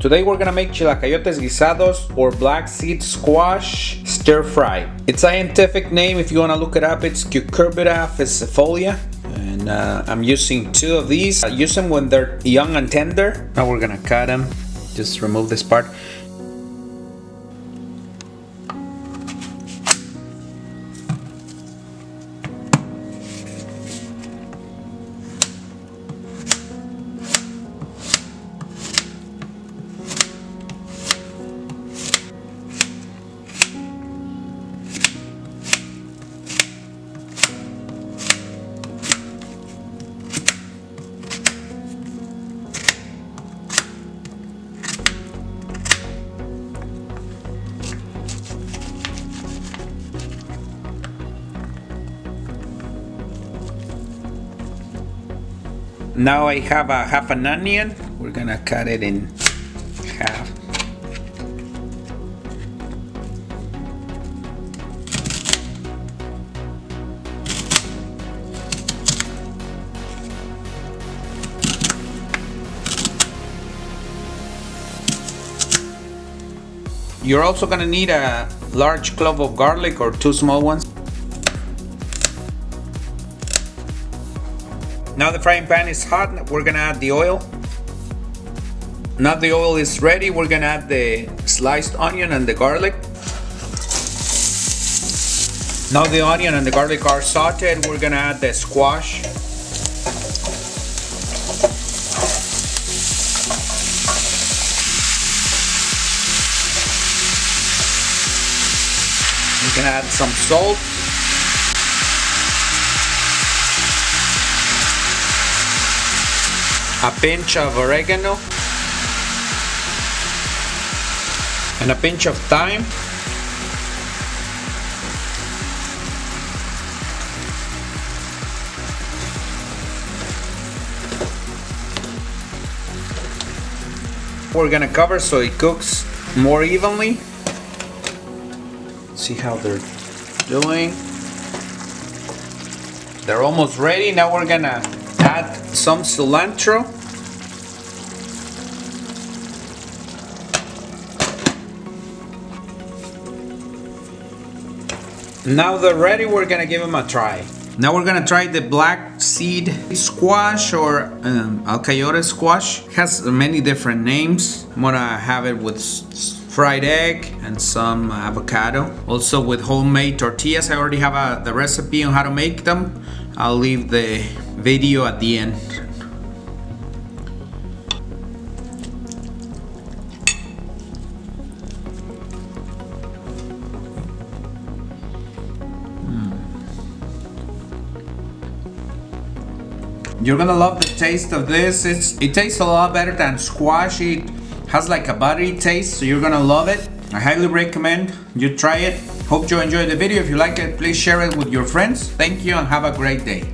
Today we're gonna make chilacayotes guisados or black seed squash stir fry. Its scientific name, if you wanna look it up, it's Cucurbita falcifolia. And I'm using 2 of these. I use them when they're young and tender. Now we're gonna cut them. Just remove this part. Now I have a half an onion. We're gonna cut it in half. You're also gonna need a large clove of garlic or 2 small ones. Now the frying pan is hot, we're gonna add the oil. Now the oil is ready, we're gonna add the sliced onion and the garlic. Now the onion and the garlic are sauteed, we're gonna add the squash. We're gonna add some salt. A pinch of oregano and a pinch of thyme. We're gonna cover so it cooks more evenly. See how they're doing. They're almost ready. Now we're gonna add some cilantro. Now they're ready, we're gonna give them a try. Now we're gonna try the black seed squash or Alcayota squash. It has many different names. I'm gonna have it with fried egg and some avocado. Also with homemade tortillas. I already have the recipe on how to make them. I'll leave the video at the end. You're gonna love the taste of this. It tastes a lot better than squash. It has like a buttery taste, so you're gonna love it. I highly recommend you try it. Hope you enjoyed the video. If you like it, please share it with your friends. Thank you and have a great day.